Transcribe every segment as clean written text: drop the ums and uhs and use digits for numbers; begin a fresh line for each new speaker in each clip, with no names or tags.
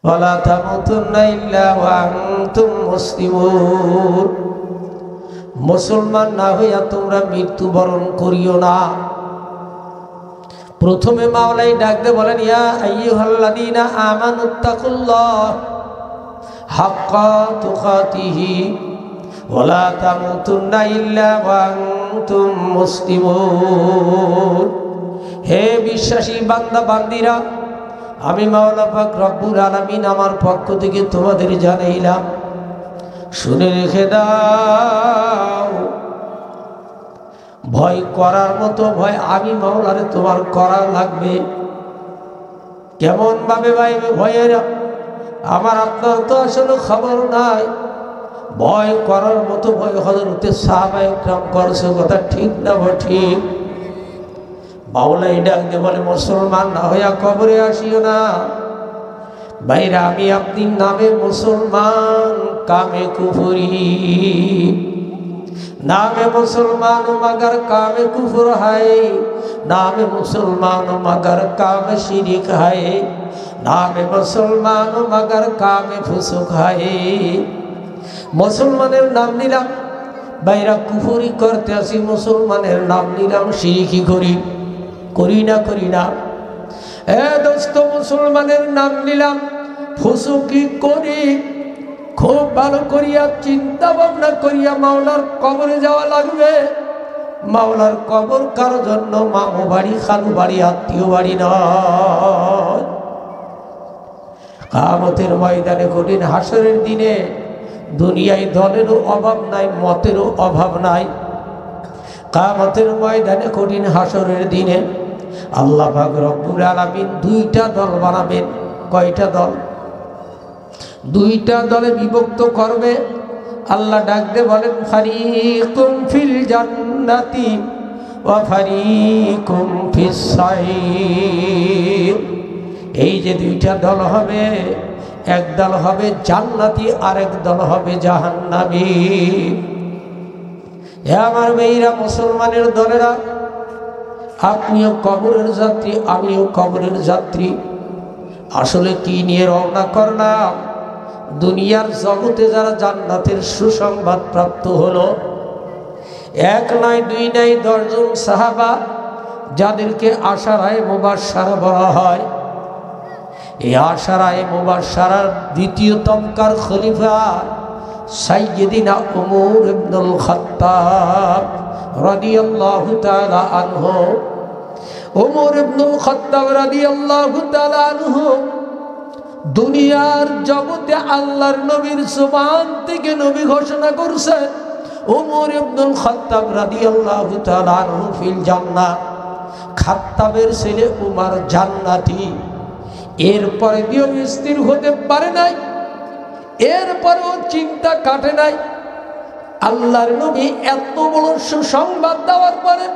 ওয়ালা তামুতুন্না ইল্লা ওয়া আনতুম মুসলিমুন। মুসলমান না হইয়া তোমরা মৃত্যুবরণ করিও না। প্রথমে মাওলাই ডাকতে বলেন, ইয়া আইয়ুহাল্লাযীনা আমানুত্তাকুল্লাহ হাক্কা তুকাতিহি ওয়ালা তামুতুন্না ইল্লা ওয়া আনতুম মুসলিমুন। হে বিশ্বাসী বান্দা বান্দিরা, আমি মাওলা পাক রব্বুল আলামিন আমার পক্ষ থেকে তোমাদের জানাইলাম, শুনে রেখে দাও। ভয় করার মতো ভয় আমি মাওলারে তোমার করা লাগবে। কেমন ভাবে ভাইবে ভয়ের আমার আপনার তো আসলে খবর নাই। ভয় করার মতো ভয় হযরতে সাহাবায়ে কেরাম করছে, কথা ঠিক না ঠিক? মাওলা এই ডাক দিয়ে বলে, মুসলমান না হইয়া কবরে আসিও না। ভাইরা, আমি আপনি নামে মুসলমান, কামে কুফরি। नामे मुसलमान मगर काम कुफर है, नामे मुसलमान मगर काम शिरिक है, नामे मुसलमान मगर काम फुसुक है। मुसलमानेर नाम निलाम বাইরা কুফরি করতে আসি, মুসলমানের নাম নিলাম শিরিকি করি না। এ দোস্ত, মুসলমানের নাম নিলাম ফুসুকি করি। খুব ভালো করিয়া চিন্তা ভাবনা করিয়া মাওলার কবরে যাওয়া লাগবে। মাওলার কবর কারো জন্য মামু বাড়ি, খালু বাড়ি, আত্মীয় বাড়ি নয়। কিয়ামতের ময়দানে, কঠিন হাসরের দিনে দুনিয়ায় দলেরও অভাব নাই, মতেরও অভাব নাই। কিয়ামতের ময়দানে, কঠিন হাসরের দিনে আল্লাহ পাক রব্বুল আলামিন দুইটা দল বানাবেন। কয়টা দল? দুইটা দলে বিভক্ত করবে। আল্লাহ ডাকতে বলেন, ফারিকুম ফিল জান্নাতি ওয়া ফারিকুম ফিস সাইর। এই যে দুইটা দল হবে, এক দল হবে জান্নাতি, আরেক দল হবে জাহান্নামী। হে আমার ভাইরা, মুসলমানের দলেরা, আপনিও কবরের যাত্রী, আমিও কবরের যাত্রী। আসলে কি নিয়ে রওনা করলাম? দুনিয়ার জগতে যারা জান্নাতের সুসংবাদ প্রাপ্ত হলো, এক নয়, দুই নয়, 10 জন সাহাবা, যাদেরকে আশারায়ে মুবাশশারা বলা হয়। এই আশারায়ে মুবাশশারার দ্বিতীয় তমকার খলিফা সাইয়্যিদিনা উমর ইবনুল খাত্তাব রাদিয়াল্লাহু তাআলা আনহু। উমর ইবনুল খাত্তাব রাদিয়াল্লাহু তাআলা আনহু দুনিয়ার জগতে আল্লাহর নবীর জবান থেকে নবী ঘোষণা করছেন, উমর ইবনুল খাত্তাব রাদিয়াল্লাহু তাআলা আনহু ফিল জান্নাহ। খাত্তাবের ছেলে উমর জান্নাতি। এরপরে দিও স্থির হতে পারে নাই, এরপরেও চিন্তা কাটে নাই। আল্লাহর নবী এত বড় সুসংবাদ দেওয়ার পরে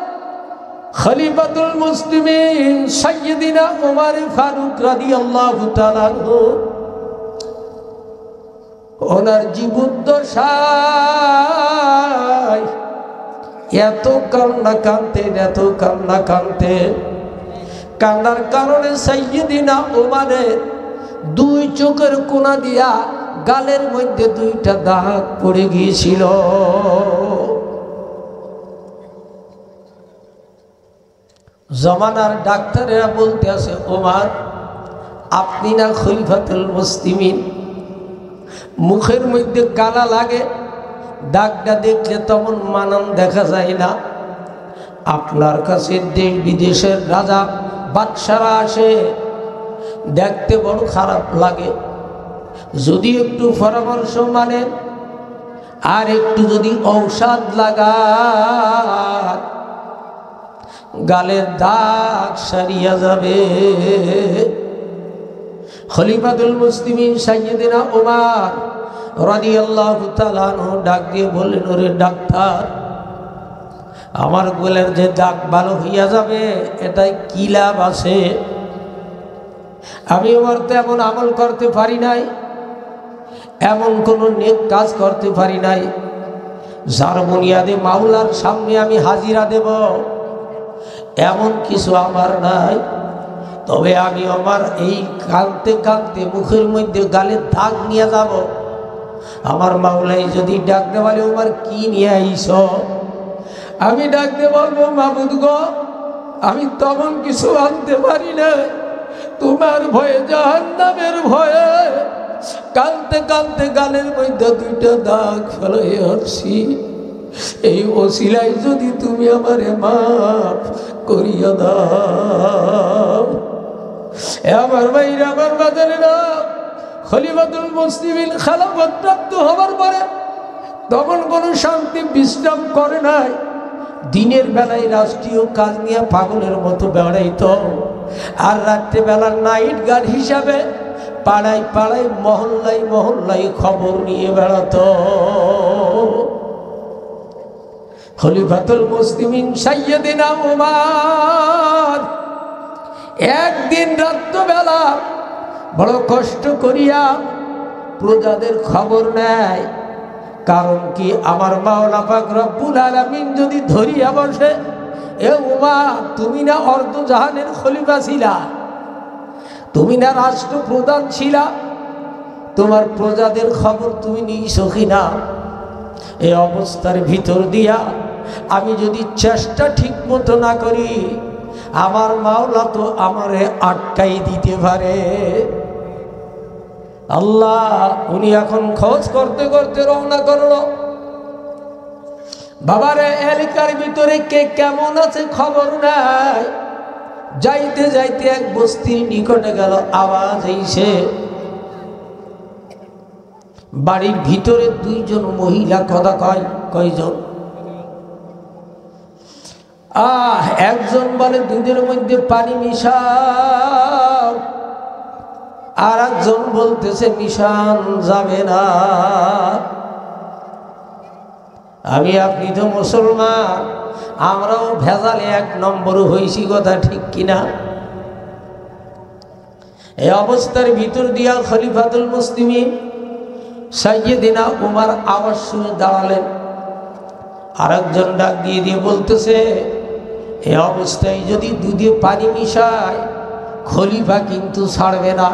খলিফাতুল মুসলিমিন সাইয়্যিদিনা উমর ফারুক রাদিয়াল্লাহু তাআলা আনহু ওনার জীবদ্দশায় এত কান্না কানতেন, কান্নার কারণে সাইয়্যিদিনা উমরের 2 চোখের কোনা দিয়া গালের মধ্যে 2টা দাগ পড়ে গিয়েছিল। জমানার ডাক্তারেরা বলতে আছে, ওমর আপনি না খলিফাতুল মুসলিমিন, মুখের মধ্যে কালা লাগে, দাগটা দেখলে তেমন মানান দেখা যায় না। আপনার কাছে দেশ বিদেশের রাজা বাদশারা আসে, দেখতে বড় খারাপ লাগে। যদি একটু পরামর্শ মানেন আর একটু যদি ঔষধ লাগান, গালের দাগ সারিয়া যাবে। খলিফাতুল মুসলিমিন সাইয়্যিদিনা উমর রাদিয়াল্লাহু তাআলা আনহু ডাক দিয়ে বললেন, ওরে ডাক্তার, আমার গোলের যে দাগ ভালো হইয়া যাবে, এটাই কি লাভ আছে? আমি ওর তেমন আমল করতে পারি নাই, এমন কোনো নেক কাজ করতে পারি নাই যার বুনিয়াদে মাওলার সামনে আমি হাজিরা দেব, এমন কিছু আমার নাই। তবে আমি আমার এই কাঁদতে কাঁদতে মুখের মধ্যে গালে দাগ নিয়ে যাব। আমার মাওলাই যদি ডাকতে বলে ওমার কি নিয়ে আইস, আমি ডাকতে বলবো মাবুদ গো আমি তখন কিছু আনতে পারি না, তোমার ভয়ে জাহান্নামের ভয়ে কাঁদতে কাঁদতে গালের মধ্যে দুইটা দাগ ফেলাই আসছি। এই ওসিলায় যদি তুমি আমারে মাফ করিয়া দাও। আমার ভাইরা, আমার বাজারেরা, খলিফাতুল মুসলিমিন খেলাফত প্রাপ্ত হবার পরে তখন কোনো শান্তি বিশ্রাম করে নাই। দিনের বেলায় রাষ্ট্রীয় কাজ নিয়ে পাগলের মতো বেড়াইতো, আর রাত্রেবেলার নাইট গার্ড হিসাবে পাড়ায় পাড়ায় মহল্লায় মহল্লায় খবর নিয়ে বেড়াতো। খলিফাতুল মুসলিমিন সাইয়্যিদিনা উমর একদিন রাত্রবেলা বড় কষ্ট করিয়া প্রজাদের খবর নেয়। কারণ কি, আমার মাওলা পাক রব্বুল আলামিন যদি ধরিয়া বসে, এ উমর তুমি না অর্ধ জাহানের খলিফা ছিলা, তুমি না রাষ্ট্রপ্রধান ছিলা, তোমার প্রজাদের খবর তুমি নিয়েছো কিনা? এই অবস্থার ভিতর দিয়া আমি যদি চেষ্টা ঠিক মতো না করি, আমার মাওলা তো আমারে আটকাই দিতে পারে। আল্লাহ উনি এখন খোঁজ করতে করতে রওনা করলো। বাবারে এলাকার ভিতরে কে কেমন আছে খবর নাই। যাইতে যাইতে এক বস্তির নিকটে গেল, আওয়াজ হইছে। বাড়ির ভিতরে দুইজন মহিলা কথা কয়। কয়জন? একজন বলে দুধের মধ্যে পানি মিশাও, আর একজন বলতেছে মিশান যাবে না। আমি আপনি তো মুসলমান, আমরাও ভেজালে এক নম্বর হইছি, কথা ঠিক কিনা? এই অবস্থার ভিতর দিয়া খলিফাতুল মুসলিমিন সাইয়্যিদিনা উমর আওয়াজ শুনে দাঁড়ালেন। আর একজন ডাক দিয়ে দিয়ে বলতেছে, এই অবস্থায় যদি দুধে পানি মিশায় খলিফা কিন্তু ছাড়বে না।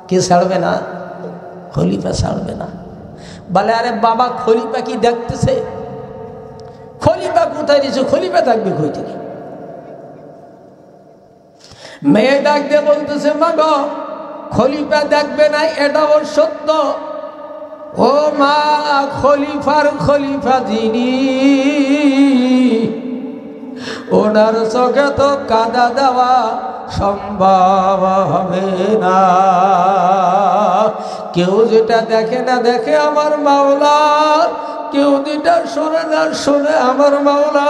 কে ছাড়বে না? খলিফা ছাড়বে না। বলে আরে বাবা, খলিফা কি দেখতেছে? খলিফা কোথায় দিয়েছে? খলিফা থাকবে কই থেকে? মেয়ে ডাক দিয়ে বলতেছে, মা গো খলিফা দেখবে না এটাও সত্য। ও মা, খলিফার খলিফা যিনি, ওনার চোখে তো কাদা দেওয়া সম্ভব হবে না। কেউ যেটা দেখে না দেখে আমার মাওলা, কেউ যেটা শোনে না শোনে আমার মাওলা,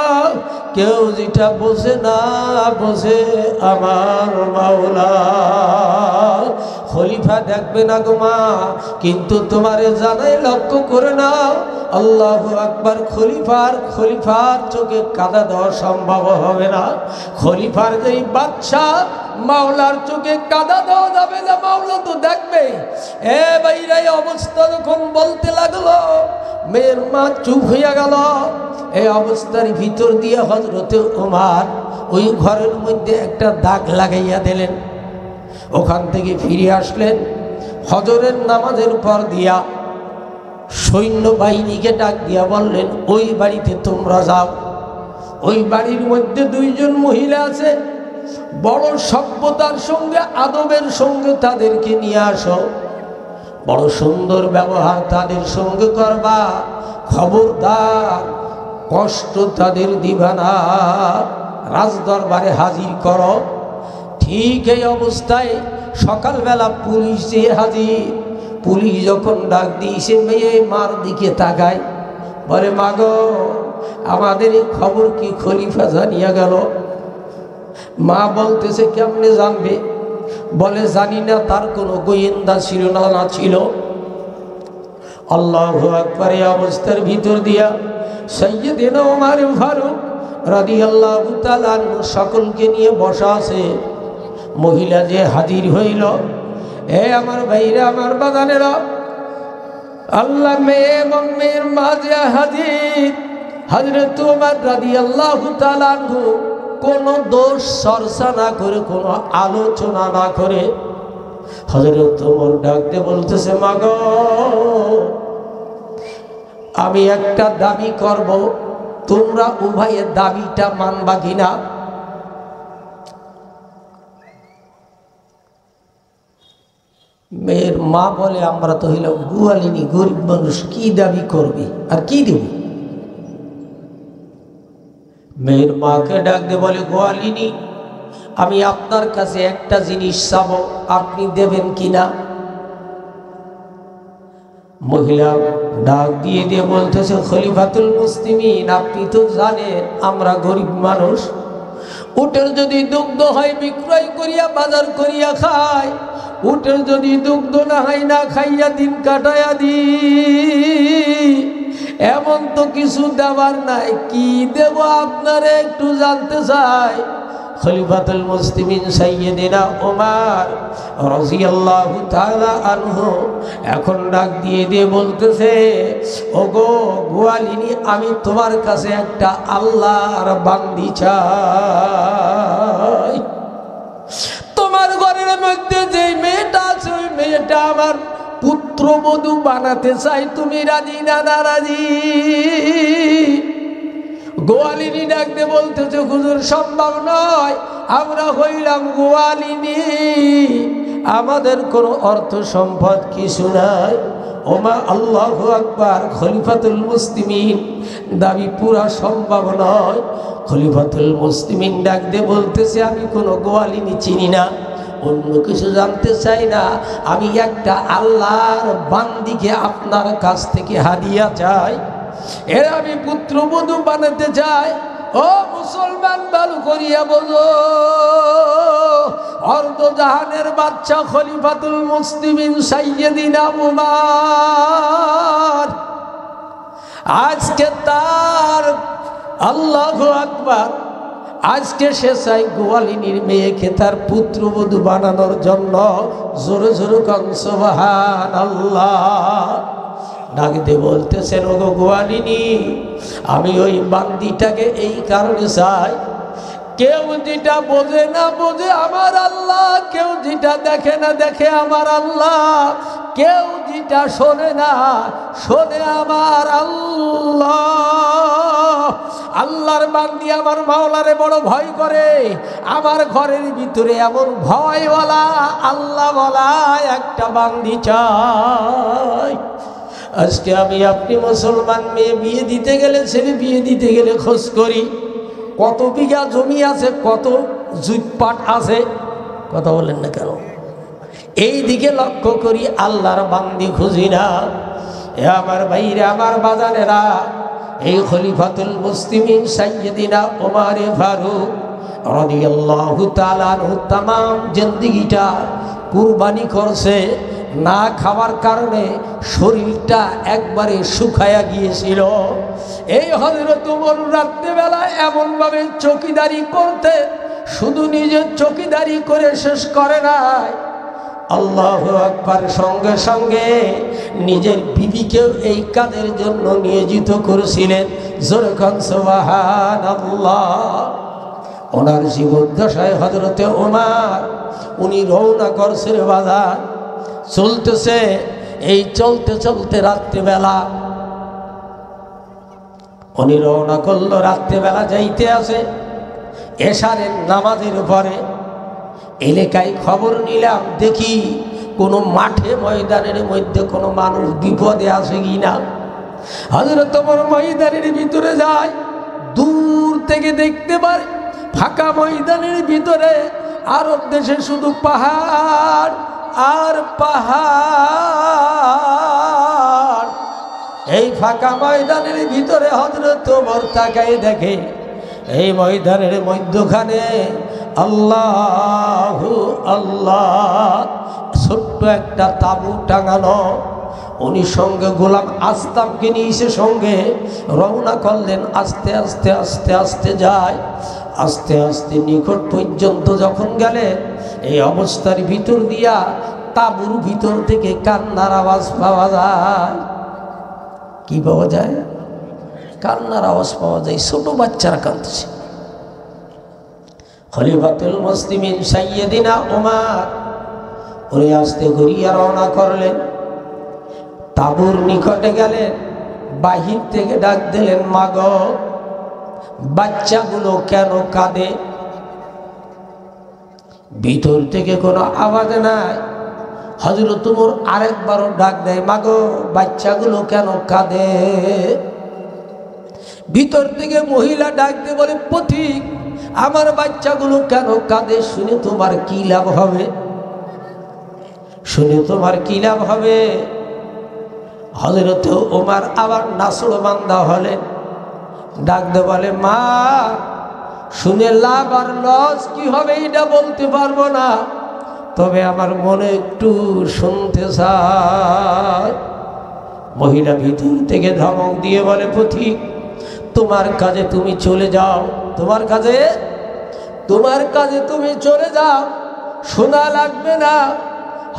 কেউ যেটা বোঝে না বোঝে আমার মাওলা। খলিফা দেখবে না গো মা, কিন্তু তোমারে জানাই লক্ষ্য করে নাও, আল্লাহু আকবার, খলিফার চোখে কাদা দেওয়া সম্ভব হবে না। খলিফার যেই বাদশা, মাওলার চোখে কাদা দেওয়া যাবে না, মাওলা তো দেখবে। এ ভাইরা, এই অবস্থা যখন বলতে লাগলো, মেয়ের মা চুপ হইয়া গেল। এই অবস্থার ভিতর দিয়ে হযরতে ওমর ওই ঘরের মধ্যে একটা দাগ লাগাইয়া দিলেন। ওখান থেকে ফিরে আসলেন। হজরের নামাজের পর দিয়া সৈন্যবাহিনীকে ডাক দিয়া বললেন, ওই বাড়িতে তোমরা যাও। ওই বাড়ির মধ্যে দুইজন মহিলা আছে, বড় সভ্যতার সঙ্গে আদবের সঙ্গে তাদেরকে নিয়ে আসো, বড় সুন্দর ব্যবহার তাদের সঙ্গে করবা, খবরদার কষ্ট তাদের দিবা না, রাজদরবারে হাজির করো। ঠিক এই অবস্থায় সকালবেলা পুলিশ যে হাজির। পুলিশ যখন ডাক দিয়েছে, মেয়ে মার দিকে তাকায়, বলে মা গো, আমাদের এই খবর কি খলিফা জানিয়া গেল? মা বলতেছে, কেমনে জানবে? বলে জানি না, তার কোনো গোয়েন্দা ছিল না ছিল। আল্লাহু আকবার। এই অবস্থার ভিতর দিয়া সাইয়্যিদিনা ওমর ফারুক রাদিয়াল্লাহু তাআলা আনহু সকলকে নিয়ে বসা আছে। মহিলা যে হাজির হইল, এ আমার ভাইরা, আমার বাগানেরা, আল্লাহ মেয়ে এবং মেয়ের মা যে হাজির। হযরত ওমর রাদিয়াল্লাহু তাআলা আনহু কোনো দোষ চর্চা না করে, কোনো আলোচনা না করে হযরত ওমর ডাকতে বলতেছে, মা গো, আমি একটা দাবি করব, তোমরা উভয়ের দাবিটা মানবা কিনা? মেয়ের মা বলে, আমরা তো হইল গোয়ালিনী, গরিব মানুষ, কি দাবি করবে আর কি দেব? মেয়ের মাকে ডাক দিয়ে বলে, গোয়ালিনী, আমি আপনার কাছে একটা জিনিস চাবো, আপনি দেবেন কিনা? মহিলা ডাক দিয়ে দিয়ে বলতেছে, খলিফাতুল মুসলিমিন, আপনি তো জানেন আমরা গরিব মানুষ, উটের যদি দুগ্ধ হয় বিক্রয় করিয়া বাজার করিয়া খায়, উটের যদি দুগ্ধ না হয় না খাইয়া দিন কাটাইয়া দি, এমন তো কিছু দেওয়ার নাই, কি দেব আপনারে একটু জানতে চাই। খলিফাতুল মুসলিমিন সাইয়্যিদিনা ওমর রাদিয়াল্লাহু তাআলা আনহু এখন ডাক দিয়ে দিয়ে বলতেছে, ওগো গোয়ালিনী, আমি তোমার কাছে একটা আল্লাহর বান্দি চাই। তোমার ঘরের মধ্যে যে মেয়েটা আছে, ওই মেয়েটা আমার পুত্রবধূ বানাতে চাই, তুমি রাজি না নারাজি? গোয়ালিনী ডাকতে বলতেছে, হুজুর সম্ভব নয়, আমরা হইলাম গোয়ালিনী, আমাদের কোনো অর্থ সম্পদ কিছু নাই। ওমা আল্লাহু আকবার, খলিফাতুল মুসলিমিন দাবি পুরা সম্ভব নয়। খলিফাতুল মুসলিমিন ডাকতে বলতেছে, আমি কোনো গোয়ালিনী চিনি না, অন্য কিছু জানতে চাই না, আমি একটা আল্লাহর বান্দিকে আপনার কাছ থেকে হাদিয়া চাই, এর আমি পুত্রবধূ বানাতে চাই। ও মুসলমান, ভালো করিয়া বোঝো, অর্ধজাহানের বাদশা খলিফাতুল মুসলিমিন সাইয়্যিদিনা ওমর আজকে তার, আল্লাহু আকবার, আজকে সে চাই গোয়ালিনীর মেয়েকে তার পুত্রবধূ বানানোর জন্য। জোরে জোরে কান সুবহানাল্লাহ। ডাকতে বলতেছেন, ওগো গোয়ালিনী, আমি ওই বান্দিটাকে এই কারণে চাই, কেউ যেটা বোঝে না বোঝে আমার আল্লাহ, কেউ যেটা দেখে না দেখে আমার আল্লাহ, কেউ যেটা শোনে না শোনে আমার আল্লাহ। আল্লাহর বান্দি আমার মাওলারে বড় ভয় করে, আমার ঘরের ভিতরে এমন ভয়ওয়ালা আল্লাহওয়ালা একটা বান্দি চাই। আজকে আমি আপনি মুসলমান মেয়ে বিয়ে দিতে গেলে, ছেলে বিয়ে দিতে গেলে খোঁজ করি কত বিঘা জমি আছে, কত জুটপাট আছে, কথা বলেন না কেন? এই দিকে লক্ষ্য করি, আল্লাহর বান্দি খুঁজি না। এ আমার ভাইরা, আমার বাজানেরা, এই খলিফাতুল মুসলিমিন সাইয়্যিদিনা ওমর ফারুক রাদিয়াল্লাহু তাআলা আনহু তাম জিন্দেগিটা কুরবানি করছে। না খাওয়ার কারণে শরীরটা একবারে শুকায়া গিয়েছিল। এই হযরত ওমর রাত্রিবেলা এমনভাবে চৌকিদারি করতে, শুধু নিজের চৌকিদারি করে শেষ করে নাই, আল্লাহু আকবার, সঙ্গে সঙ্গে নিজের বিবিকেও এই কাজের জন্য নিয়োজিত করেছিলেন। জোরে কান সুবহানাল্লাহ। ওনার জীবদ্দশায় হযরতে ওমর, উনি রওনা করছেন বাজার, চলতেছে, এই চলতে চলতে রাত্রিবেলা উনি রওনা করলো, রাত্রিবেলা যাইতে আছে এশারের নামাজের পরে। এলাকায় খবর নিলাম, দেখি কোনো মাঠে ময়দানের মধ্যে কোনো মানুষ বিপদে আছে কিনা। হযরত ওমর ময়দানের ভিতরে যায়, দূর থেকে দেখতে পারে ফাঁকা ময়দানের ভিতরে আরব দেশে শুধু পাহাড় আর পাহাড়। এই ফাঁকা ময়দানের ভিতরে হযরত ওমর তাকায় দেখে, এই ময়দানের মধ্যখানে আল্লাহু আল্লাহ ছোট্ট একটা তাবু টাঙানো। উনি সঙ্গে গোলাম আস্তাবকে নিয়ে সঙ্গে রওনা করলেন। আস্তে আস্তে আস্তে আস্তে যায়, আস্তে আস্তে নিকট পর্যন্ত যখন গেলেন, এই অবস্থার ভিতর দিয়া তাবুর ভিতর থেকে কান্নার আওয়াজ পাওয়া যায়। কি পাওয়া যায়? কান্নার আওয়াজ পাওয়া যায়। ছোট বাচ্চারা কাঁদছে। খলিফাতুল মুসলিমিন সাইয়্যিদিনা উমর ওরে আস্তে ঘুরিয়া রওনা করলেন, তাঁবুর নিকটে গেলেন, বাহির থেকে ডাক দিলেন, মাগো বাচ্চাগুলো কেন কাঁদে? ভিতর থেকে কোনো আওয়াজ নাই। হযরত ওমর আরেকবারও ডাক দেয়, মাগো বাচ্চাগুলো কেন কাঁদে? ভিতর থেকে মহিলা ডাক দিয়ে বলে, পথিক আমার বাচ্চাগুলো কেন কাঁদে? শুনে তোমার কি লাভ হবে? শুনে তোমার কি লাভ হবে? হযরত ওমর আবার নাসড়বান্দা হলেন, ডাক দিয়ে বলে, মা শুনে লাভ আর লস কি হবে এটা বলতে পারবো না, তবে আমার মনে একটু শুনতে চায়। মহিলা ভিতর থেকে ধমক দিয়ে বলে, পথিক তোমার কাজে তুমি চলে যাও, তোমার কাজে তুমি চলে যাও, শোনা লাগবে না।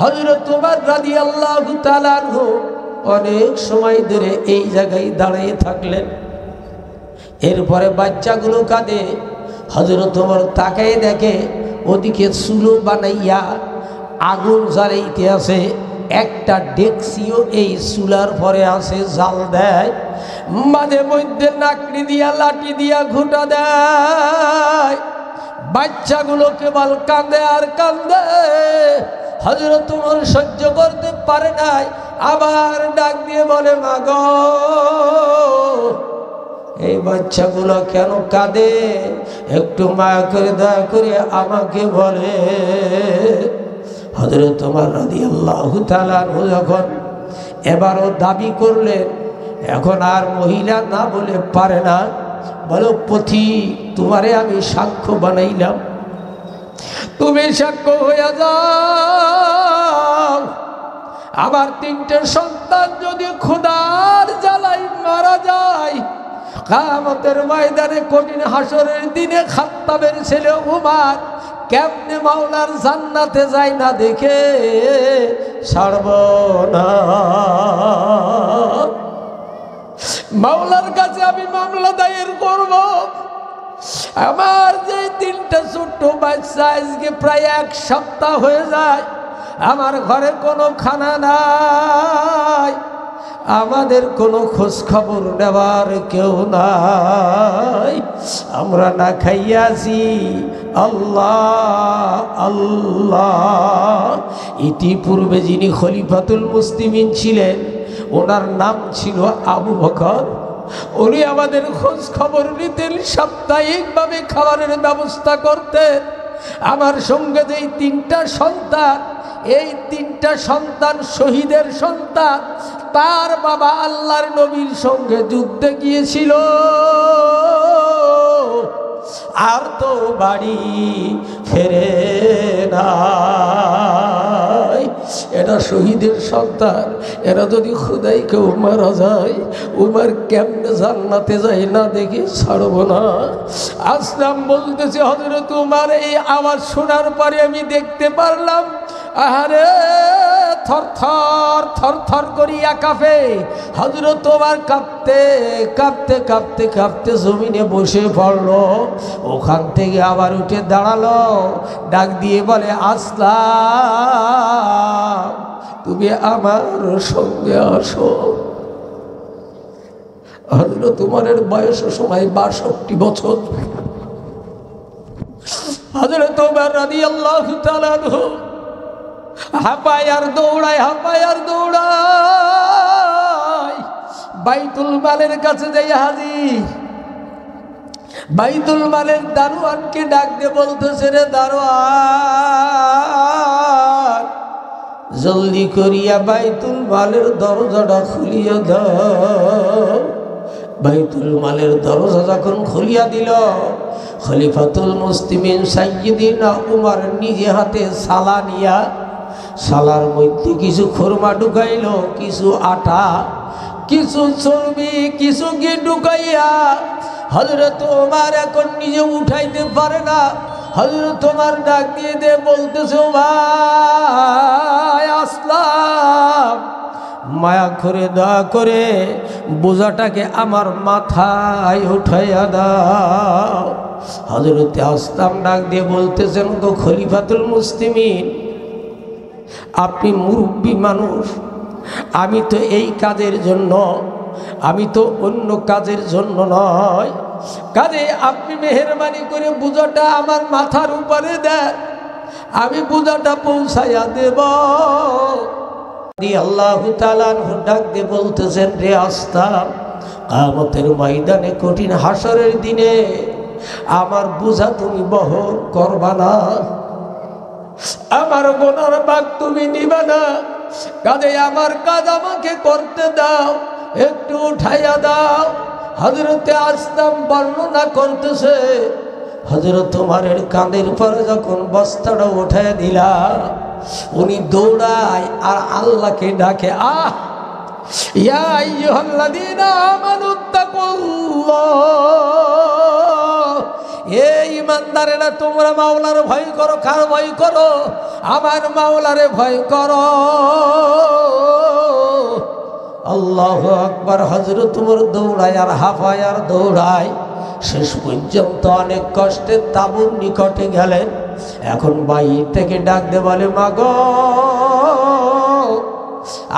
হযরত ওমর রাদিয়াল্লাহু তাআলা আনহু অনেক সময় ধরে এই জায়গায় দাঁড়িয়ে থাকলেন। এরপরে বাচ্চাগুলো কাঁদে। হযরত ওমর তাকায় দেখে ওদিকে চুলো বানাইয়া আগুন জ্বালাইতে আছে, একটা ডেকচিও এই চুলার পরে আছে, জাল দেয়, মাঝে মধ্যে নাকড়ি দিয়া লাঠি দিয়া ঘুটা দেয়। বাচ্চাগুলো কেবল কাঁদে আর কাঁদে। হযরত ওমর সহ্য করতে পারে নাই, আবার ডাক দিয়ে বলে, মাগো এই বাচ্চাগুলো কেন কাঁদে? একটু মায়া করে দয়া করে আমাকে বলে। হযরত ওমর রাদিয়াল্লাহু তাআলা আনহু যখন এবারও দাবি করলেন, এখন আর মহিলা না বলে পারে না, বলো পথিক তোমারে আমি সাক্ষ্য বানাইলাম, তুমি সাক্ষ্য হইয়া যাও। আমার তিনটে সন্তান যদি ক্ষুধার জ্বালায় মারা যায়, কিয়ামতের ময়দানে কঠিন হাসরের দিনে খাত্তাবের ছেলে উমর কেমনে মাওলার জান্নাতে যায় না দেখে ছাড়ব না। মাওলার কাছে আমি মামলা দায়ের করব। আমার যে তিনটা ছোট্ট বাচ্চা আজকে প্রায় এক সপ্তাহ হয়ে যায়, আমার ঘরে কোনো খানা নাই, আমাদের কোনো খোঁজ খবর নেবার কেউ নাই, আমরা না খাইয়াছি। আল্লাহ আল্লাহ। ইতিপূর্বে যিনি খলিফাতুল মুসলিমিন ছিলেন ওনার নাম ছিল আবু বকর। উনি আমাদের খোঁজ খবর নিতেন, সাপ্তাহিকভাবে খাবারের ব্যবস্থা করতেন। আমার সঙ্গে যে তিনটা সন্তান, এই তিনটা সন্তান শহীদের সন্তান, তার বাবা আল্লাহর নবীর সঙ্গে যুদ্ধে গিয়েছিল, আর তো বাড়ি ফেরে নাই। এরা শহীদের সন্তান, এরা যদি খুদাই কেউ মারা যায়, উমর কেমনে জান্নাতে যায় না দেখে ছাড়ব না। আসলাম বলতেছে, হযরত উমর এই আওয়াজ শোনার পরে আমি দেখতে পারলাম, আহারে থরথর থরথর করিয়া কাঁপে। হযরত ওমর কাঁপতে কাঁপতে কাঁপতে কাঁপতে জমিনে বসে পড়ল। ওখান থেকে আবার উঠে দাঁড়ালো, ডাক দিয়ে বলে, আসলাম তুমি আমার সঙ্গে আসো। হযরত ওমরের বয়স সময় ৬২ বছর। হযরত ওমর রাদিয়াল্লাহু তাআলা আনহু হাঁপায় আর দৌড়ায়, হাঁপায় আর দৌড়ায়, বাইতুল মালের কাছে যাই হাজির। বাইতুল মালের দারোয়ানকে ডাক দিয়ে বলতেছে, রে দারোয়ান, জলদি করিয়া বাইতুল মালের দরজাটা খুলিয়া দাও। বাইতুল মালের দরজা যখন খুলিয়া দিল, খলিফাতুল মুসলিমিন সাইয়্যিদিনা উমর নিজে হাতে সালা নিয়া, সালার মধ্যে কিছু খুরমা ঢুকাইল, কিছু আটা, কিছু চর্বি, কিছু ঘি ঢুকাইয়া হযরত ওমর এখন নিজে উঠাইতে পারে না। হযরত ওমর ডাক দিয়ে বলতেছে, ভাই আসলাম, মায়া করে দয়া করে বোঝাটাকে আমার মাথায় উঠাইয়া দাও। হযরতে আসলাম ডাক দিয়ে বলতেছেন, গো খলিফাতুল মুসলিমিন, আপনি মুরব্বী মানুষ, আমি তো এই কাজের জন্য, আমি তো অন্য কাজের জন্য নয়, কাজে আপনি মেহেরবানি করে বোঝাটা আমার মাথার উপরে দেন, আমি বোঝাটা পৌঁছাইয়া দেব। আল্লাহু তাআলা ডাক দিয়ে বলতেছেন, রে আসলাম, কিয়ামতের ময়দানে কঠিন হাসরের দিনে আমার বোঝা তুমি বহন করবা না, আমার গুনার ভাগ তুমি নিবা না, কাজে আমার কাজ আমাকে করতে দাও, একটু উঠাইয়া দাও। হযরতে আসলাম বর্ণনা করতেছে, হযরত ওমরের কাঁধের পরে যখন বস্তাটা উঠাইয়া দিলা, উনি দৌড়ায় আর আল্লাহকে ডাকে, আহ ইয়া আইয়ুহাল্লাযীনা আমানুত্তাকুল্লাহ, এ ঈমানদারেরা তোমরা মাওলার ভয় করো। কার ভয় করো? আমার মাওলারে ভয় করো। আল্লাহু আকবার। হযরত ওমর দৌড়ায় আর হাফায় আর দৌড়ায়, শেষ পর্যন্ত অনেক কষ্টে তাঁবুর নিকটে গেলেন। এখন বাইরে থেকে ডাক দে বলে, মা গো,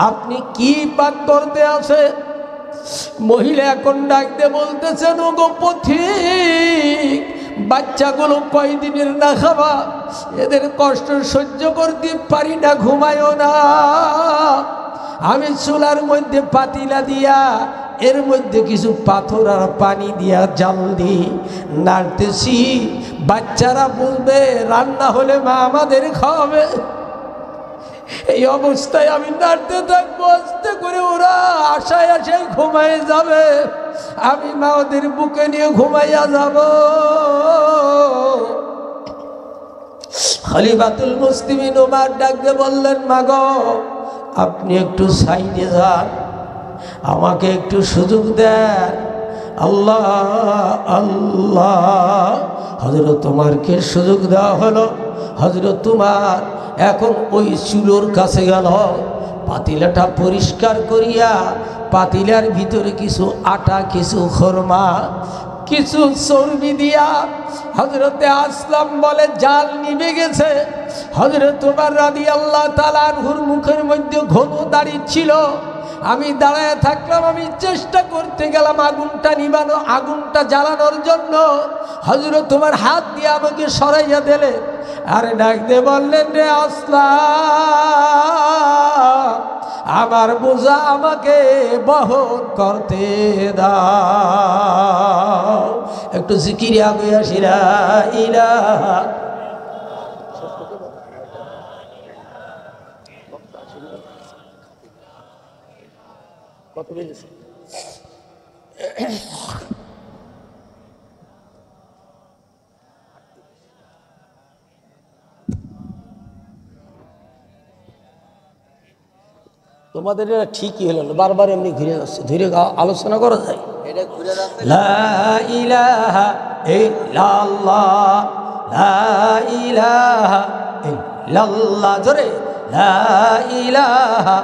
আপনি কি পাক করতে আছে? মহিলা এখন ডাক দিয়ে বলতেছেন, ও গো পথিক, বাচ্চাগুলো কয়দিনের না খাবা, এদের কষ্ট সহ্য করতে পারি না, ঘুমায়ও না। আমি চুলার মধ্যে পাতিলা দিয়া এর মধ্যে কিছু পাথর আর পানি দিয়া জাল দিই, নাড়তেছি, বাচ্চারা বলবে রান্না হলে মা আমাদের খাওয়াবে। এই অবস্থায় আমি নাড়তে থাকবো, আস্তে করে ওরা আশায় আশায় ঘুমায় যাবে, আমি মা ওদের বুকে নিয়ে ঘুমাইয়া যাব। খলিফাতুল মুসলিমিন ওমর ডাকতে বললেন, মা গো, আপনি একটু সাইডে যান, আমাকে একটু সুযোগ দেন। আল্লাহ আল্লাহ। হযরত ওমরকে সুযোগ দেওয়া হলো। হযরত ওমর এখন ওই চুলোর কাছে গেল, পাতিলাটা পরিষ্কার করিয়া পাতিলার ভিতরে কিছু আটা, কিছু খরমা, কিছু চর্বি দিয়া হযরতে আসলাম বলে জাল নিভে গেছে। হযরত ওমর রাদিয়াল্লাহু তাআলা আনহুর মুখের মধ্যে ঘন দাড়ি ছিল। আমি দাঁড়ায় থাকলাম, আমি চেষ্টা করতে গেলাম আগুনটা নিবানো, আগুনটা জ্বালানোর জন্য। হযরত ওমর হাত দিয়ে আমাকে সরাইয়া দিলে, আরে ডাক দিয়ে বললেন, রে আসলাম, আমার বোঝা আমাকে বহন করতে দাও। একটু জিকিরে আগে আসি, লা ইলাহা। কত বেজেছে? তোমাদের এটা ঠিকই হলো, বারবার এমনি ঘুরে যাচ্ছে, ধীরে আলোচনা করা যায়। লা ইলাহা ইল্লাল্লাহ, লা ইলাহা ইল্লাল্লাহ, জোরে লা ইলাহা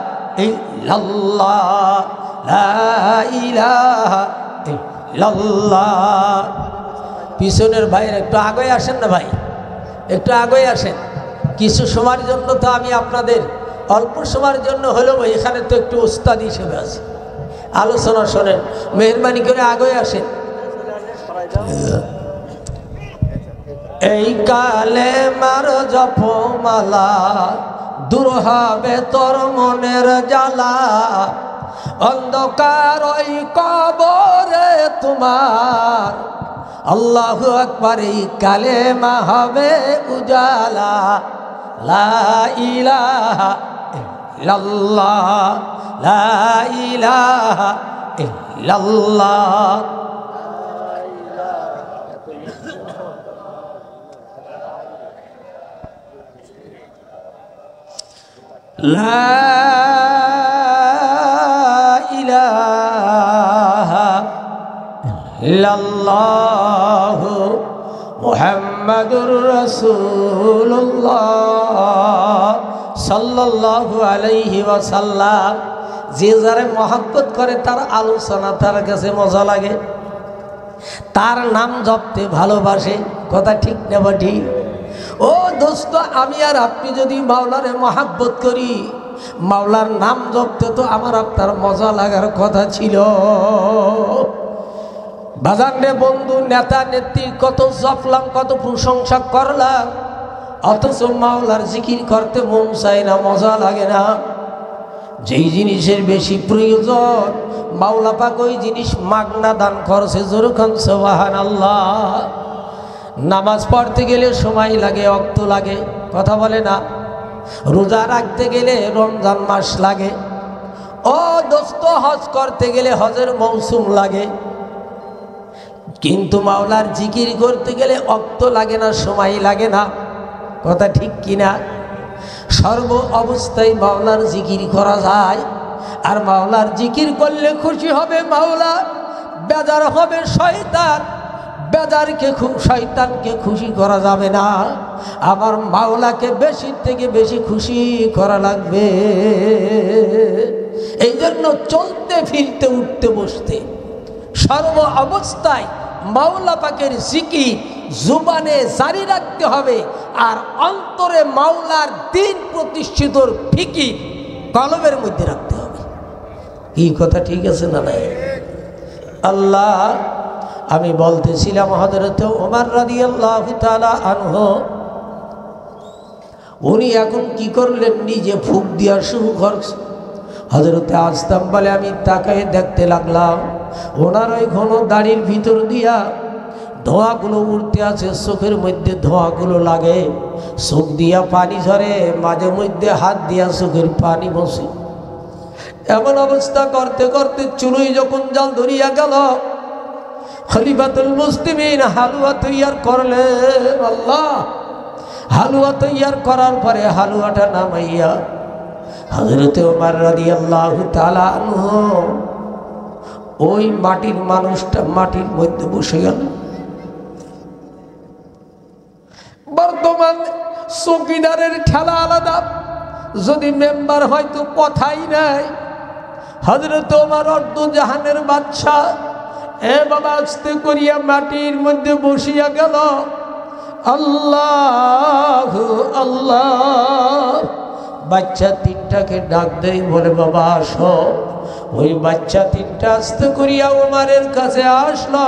ইল্লাল্লাহ, লা ইলাহা ইল্লাল্লাহ। পিছনের ভাইয়ের একটু আগে আসেন না ভাই, একটু আগে আসেন। কিছু সময়ের জন্য তো আমি আপনাদের, অল্প সময়ের জন্য হলেও এখানে তো একটু ওস্তাদ হিসেবে আছে, আলোচনা শোনেন, মেহরবানি করে আগে আসেন। এই কালে মার জপমালা, দূর হবে তোর মনের জ্বালা, অন্ধকার ওই কবরে তোমার, আল্লাহু আকবার, এই কালেমা হবে উজালা। লা ইলাহা ইল্লাল্লাহ, লা ইলাহা ইল্লাল্লাহ। লা ইলাহা ইল্লাল্লাহ মুহাম্মাদুর রাসূলুল্লাহ সাল্লাল্লাহু আলাইহি ওয়াসাল্লাম। যে যারে মহব্বত করে তার আলোচনা তার কাছে মজা লাগে, তার নাম জপতে ভালোবাসে। কথা ঠিক না বা ঠিক? ও দোস্ত, আমি আর আপনি যদি মাওলারে মহব্বত করি, মাওলার নাম জপতে তো আমার আপনার মজা লাগার কথা ছিল। বাজার রে বন্ধু, নেতা নেত্রী কত জপলাম, কত প্রশংসা করলাম, অথচ মাওলার জিকির করতে মন চায় না, মজা লাগে না। যেই জিনিসের বেশি প্রয়োজন মাওলা পাক ওই জিনিস মাগনা দান করছে। যেরকম সুবহানাল্লাহ। নামাজ পড়তে গেলে সময় লাগে, ওয়াক্ত লাগে, কথা বলে না। রোজা রাখতে গেলে রমজান মাস লাগে। ও দোস্ত, হজ করতে গেলে হজের মৌসুম লাগে। কিন্তু মাওলার জিকির করতে গেলে ওয়াক্ত লাগে না, সময় লাগে না। কথা ঠিক কিনা? সর্ব অবস্থায় মাওলার জিকির করা যায়। আর মাওলার জিকির করলে খুশি হবে মাওলা, বেজার হবে শয়তান। শয়তানকে খুশি করা যাবে না, আমার মাওলাকে বেশি থেকে বেশি খুশি করা লাগবে। এই জন্য চলতে ফিরতে উঠতে বসতে সর্ব অবস্থায় মাওলা পাকের জিকির জুবানে জারি রাখতে হবে। আর অন্তরে মাওলার দ্বীন প্রতিষ্ঠিতর ফিকির কলবের মধ্যে রাখতে হবে। এই কথা ঠিক আছে না? নাই আল্লাহ, আমি বলতেছিলাম হযরত ওমর রাদিয়াল্লাহু তাআলা আনহু, উনি এখন কি করলেন, নিজে ফুঁক দেওয়া শুরু করছে। হযরতে আসতাম বলে আমি তাকায় দেখতে লাগলাম, ওনার ওই ঘন দাড়ির ভিতর দিয়া ধোঁয়াগুলো উঠতে আছে, চোখের মধ্যে ধোঁয়াগুলো লাগে, চোখ দিয়া পানি ঝরে, মাঝে মধ্যে হাত দিয়া চোখের পানি বসে। এমন অবস্থা করতে করতে চুলোই যখন জাল ধরিয়া গেল, খলিফাতুল মুসলিমিন হালুয়া তৈয়ার করলেন। আল্লাহ, হালুয়া তৈয়ার করার পরে হালুয়াটা নামাইয়া হযরত ওমর রাদিয়াল্লাহু তাআলা আনহু ওই মাটির মানুষটা মাটির মধ্যে বসে গেল। বর্তমান চৌকিদারের ঠেলা আলাদা, যদি মেম্বার হয়তো কথাই নাই। হযরত ওমর অর্ধ জাহানের বাদশা, এ বাবা আস্তে করিয়া মাটির মধ্যে বসিয়া গেল। আল্লাহ আল্লাহ, বাচ্চা তিনটাকে ডাক দেয়, বলে বাবা আসো। ওই বাচ্চা তিনটা আস্তে করিয়া ওমরের কাছে আসলো।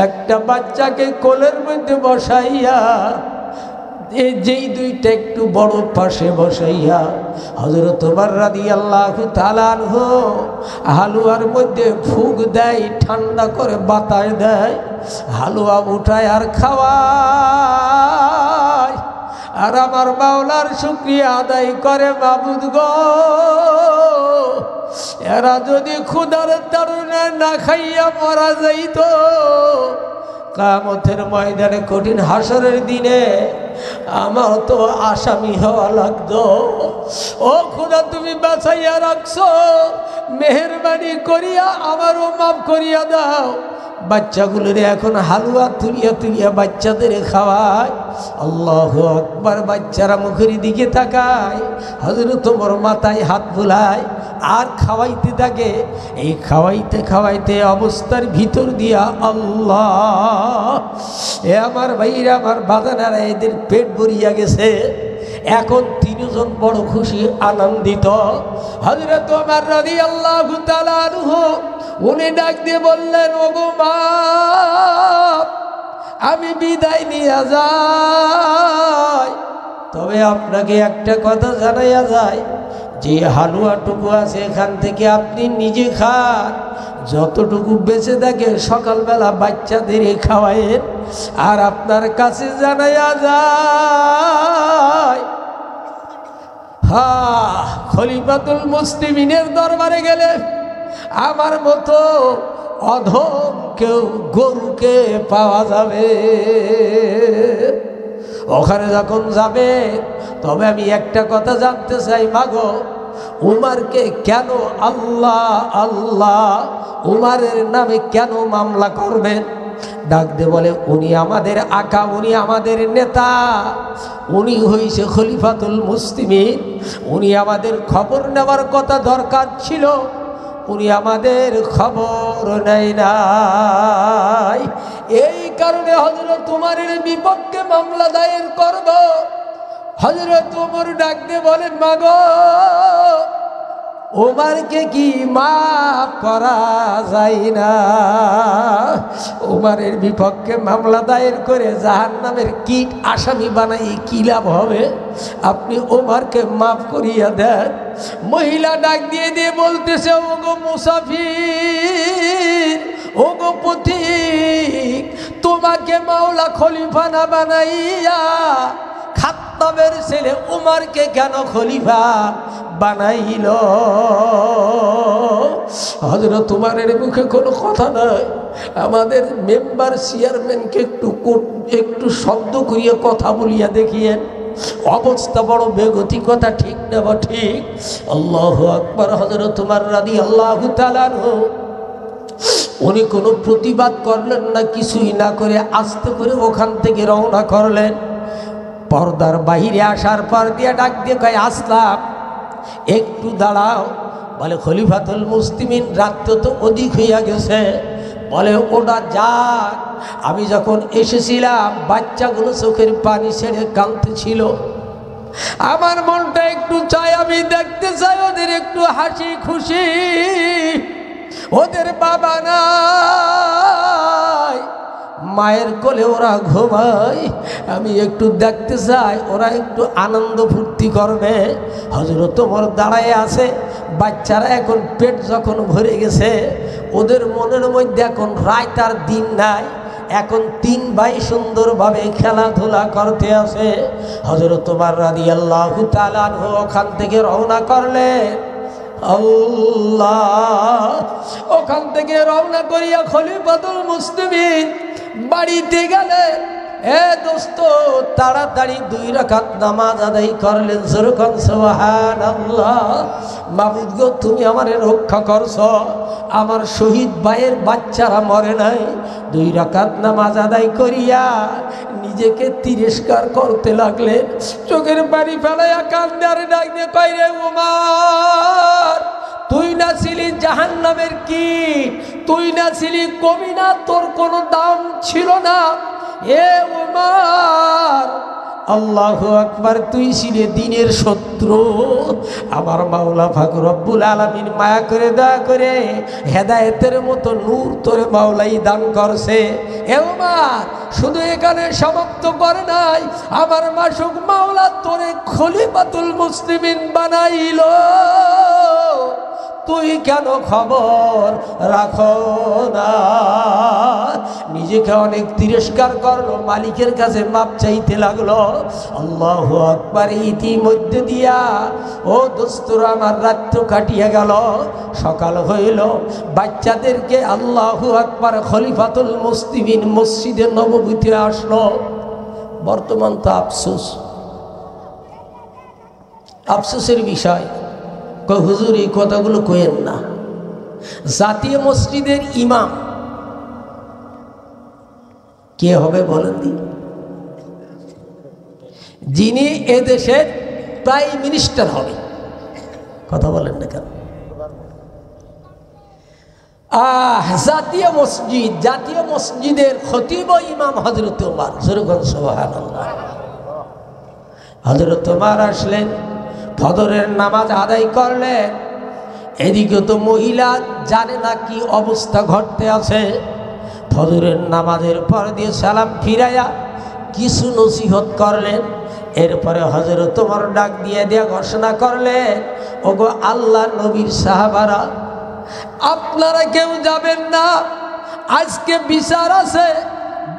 একটা বাচ্চাকে কোলের মধ্যে বসাইয়া, এই যেই দুইটা একটু বড় পাশে বসাইয়া হযরত ওমর রাদিয়াল্লাহু তাআলা আনহু হালুয়ার মধ্যে ফুঁক দেয়, ঠান্ডা করে বাতাস দেয়, হালুয়া উঠায় আর খাওয়ায়। আর আমার মাওলার শুকরিয়া আদায় করে, মাবুদ গো, এরা যদি ক্ষুধার তাড়নায় না খাইয়া মারা যাইত, কিয়ামতের ময়দানে কঠিন হাসরের দিনে আমার তো আসামি হওয়া লাগতো। ও খোদা, তুমি বাঁচাইয়া রাখছো, মেহেরবানি করিয়া আমারও মাফ করিয়া দাও। বাচ্চাগুলোরে এখন হালুয়া তুলিয়া তুলিয়া বাচ্চাদের খাওয়ায়। আল্লাহু আকবার। বাচ্চারা মুখের দিকে তাকায়, হযরত ওমর মাথায় হাত বুলায় আর খাওয়াইতে থাকে। এই খাওয়াইতে খাওয়াইতে অবস্থার ভিতর দিয়া আল্লাহ, এ আমার ভাইরা, আমার বাজানারা, এদের পেট ভরিয়া গেছে। এখন তিনজন বড় খুশি, আনন্দিত। হযরত ওমর রাদিয়াল্লাহু তাআলা আনহু উনি ডাক দিয়ে বললেন, ওগো মা, আমি বিদায় নিয়ে যাই, তবে আপনাকে একটা কথা জানাইয়া যায়, যে হালুয়াটুকু আছে এখান থেকে আপনি নিজে খান, যতটুকু বেঁচে থাকে সকালবেলা বাচ্চাদের খাওয়ায়েন। আর আপনার কাছে জানাইয়া যায়, খলিফাতুল মুসলিমিনের দরবারে গেলে আমার মতো অধম কেউ গরুকে পাওয়া যাবে। ওখানে যখন যাবে, তবে আমি একটা কথা জানতে চাই, মাগো, উমারকে কেন আল্লাহ আল্লাহ, উমারের নামে কেন মামলা করবেন? ডাক দিয়ে বলে, উনি আমাদের আকা, উনি আমাদের নেতা, উনি হইছে খলিফাতুল মুসলিমিন, উনি আমাদের খবর নেওয়ার কথা দরকার ছিল, উনি আমাদের খবর নেয় নাই। এই কারণে হযরত ওমরের বিপক্ষে মামলা দায়ের করব। হযরত ওমর ডাক দিয়ে বলেন, মাগো, ওমরকে কি মাফ করা যায় না? ওমরের বিপক্ষে মামলা দায়ের করে জাহান্নামের কীট আসামি বানাই কি লাভ হবে? আপনি ওমরকে মাফ করিয়া দেন। মহিলা ডাক দিয়ে দিয়ে বলতেছে, ওগো মুসাফির, ওগো পথিক, তোমাকে মাওলা খলিফা না বানাইয়া খাত্তাবের ছেলে উমরকে কেন খলিফা বানাইল? হযরত উমরের মুখে কোনো কথা নাই। আমাদের মেম্বার চেয়ারম্যানকে একটু শব্দ করিয়া কথা বলিয়া দেখিয়েন, অবস্থা বড় বেগতি, কথা ঠিক না বা ঠিক? আল্লাহু আকবার। হযরত উমর রাদিয়াল্লাহু তাআলা আনহু উনি কোনো প্রতিবাদ করলেন না, কিছুই না করে আস্তে করে ওখান থেকে রওনা করলেন। পর্দার বাহিরে আসার পর দিয়ে ডাক দিয়ে কয়, আসলাম, একটু দাঁড়াও। বলে, খলিফাতুল মুসলিমিন, রাত তো অধিক হইয়া গেছে। বলে, ওটা যাক, আমি যখন এসেছিলাম বাচ্চাগুলো চোখের পানি ছেড়ে কাঁদতেছিল, আমার মনটা একটু চাই, আমি দেখতে চাই ওদের একটু হাসি খুশি। ওদের বাবা নাই, মায়ের কোলে ওরা ঘুমায়, আমি একটু দেখতে চাই ওরা একটু আনন্দ ফুর্তি করবে। হযরত ওমর দাঁড়ায় আছে, বাচ্চারা এখন পেট যখন ভরে গেছে, ওদের মনের মধ্যে এখন রাত আর দিন নাই, এখন 3 ভাই সুন্দরভাবে খেলাধুলা করতে আছে। হযরত ওমর রাদিয়াল্লাহু তাআলা আনহু ওখান থেকে রওনা করলেন। আল্লাহ, ওখান থেকে রওনা করিয়া খলিফাতুল মুসলিমিন বাড়িতে গেলেন। এ দোস্ত, তাড়াতাড়ি 2 রাকাত নামাজ আদায় করলেন। যেরকম সুবহানাল্লাহ। মাবুদ গো, তুমি আমারে রক্ষা করছো, আমার শহীদ ভাইয়ের বাচ্চারা মরে নাই। 2 রাকাত নামাজ আদায় করিয়া নিজেকে তিরস্কার করতে লাগলেন। চোখের পানি ফেলাইয়া কান্দার ডাক দিয়ে কয়, রে উমর, তুই না ছিলি জাহান্নামের কীট, তুই না ছিলি কবিনা, তোর কোনো দাম ছিল না। এ উমর, আল্লাহু আকবার, তুই ছিলে দিনের শত্রু। আমার মাওলা পাক রব্বুল আলামিন মায়া করে দয়া করে হেদায়েতের মতো নূর তোরে মাওলাই দান করছে। এ উমর, শুধু এখানে সমাপ্ত করে নাই, আমার মাসুক মাওলা তোরে খলিফাতুল মুসলিমিন বানাইল। তুই কেন খবর রাখো না? নিজেকে অনেক তিরস্কার করলো, মালিকের কাছে মাপ চাইতে লাগলো। আল্লাহু আকবার। ইতিমধ্যে দিয়া ও দোস্তরা, আমার রাত কাটিয়া গেল, সকাল হইল। বাচ্চাদেরকে আল্লাহু আকবার খলিফাতুল মুসলিমিন মসজিদে নববীতে আসলো। বর্তমান তো আফসোসের বিষয়। হুজুর, এই কথাগুলো কইেন না। জাতীয় মসজিদের ইমাম কে হবে বলেন দি? যিনি এদেশের প্রাইম মিনিস্টার হবে। কথা বলেন না কেন? জাতীয় মসজিদের খতিব ইমাম হযরত ওমর। সুবহানাল্লাহ। হযরত ওমর আসলেন, ফজরের নামাজ আদায় করলেন। এদিকে তো মহিলা জানে না কি অবস্থা ঘটতে আছে। ফজরের নামাজের পর দিয়ে সালাম ফিরাইয়া কিছু নসিহত করলেন। এরপরে হযরত ওমর ডাক দিয়ে ঘোষণা করলেন, ওগো আল্লাহ নবীর সাহাবারা, আপনারা কেউ যাবেন না, আজকে বিচার আছে,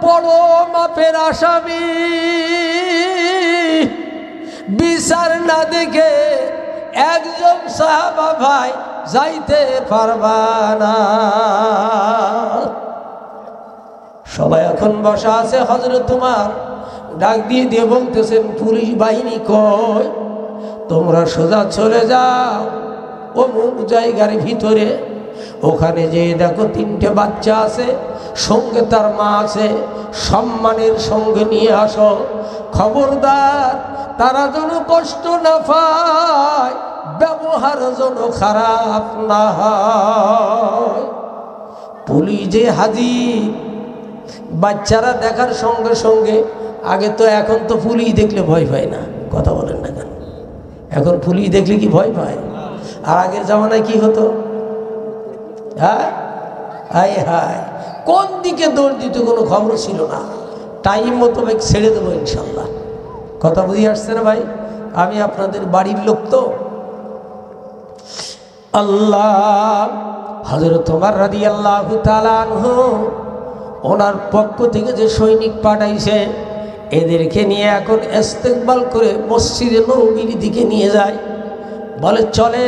বড় মাপের আসামি। বিচার না দেখে একজন সাহাবা ভাই যাইতে পারবা না। সবাই এখন বসা আছে। হযরত ওমর ডাক দিয়ে বলতেছেন, পুলিশ বাহিনী কই? তোমরা সোজা চলে যাও অমুক জায়গার ভিতরে, ওখানে যে দেখো 3টে বাচ্চা আছে, সঙ্গে তার মা আছে, সম্মানের সঙ্গে নিয়ে আসো। খবরদার তারা যেন কষ্ট না পায়, ব্যবহার যেন খারাপ না হয়। পুলিশে হাজির। বাচ্চারা দেখার সঙ্গে সঙ্গে, আগে তো, এখন তো পুলিশ দেখলে ভয় পায় না, কথা বলেন না কেন? এখন পুলিশ দেখলে কি ভয় পায়? আর আগের জামানায় কি হতো? হ্যাঁ, হায় হায়, কোন দিকে দৌড় দিত কোনো খবর ছিল না। টাইম মতো ছেড়ে দেবো ইনশাল্লাহ। কথা বুঝে আসছে না ভাই? আমি আপনাদের বাড়ির লোক তো। আল্লাহ, হযরত ওমর রাদিয়াল্লাহু তাআলা আনহু ওনার পক্ষ থেকে যে সৈনিক পাঠাইছে, এদেরকে নিয়ে এখন ইস্তেকবাল করে মসজিদে নববীর দিকে নিয়ে যায়। বলে চলে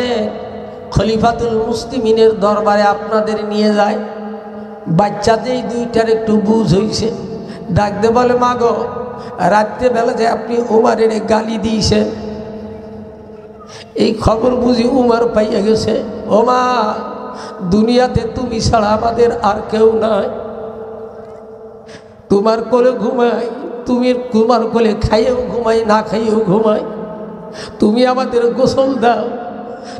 খলিফাতুল মুসলিমিনের দরবারে আপনাদের নিয়ে যায়। বাচ্চাদের 2টার একটু বুঝ হইছে, ডাকতে বলে মা গো, রাত্রেবেলা যে আপনি উমারের গালি দিয়েছেন, এই খবর বুঝি উমার পাইয়া গেছে। ও মা, দুনিয়াতে তুমি ছাড়া আমাদের আর কেউ নাই। তোমার কোলে ঘুমাই, তুমি তোমার কোলে খাইয়েও ঘুমাই, না খাইয়েও ঘুমাই। তুমি আমাদের গোসল দাও,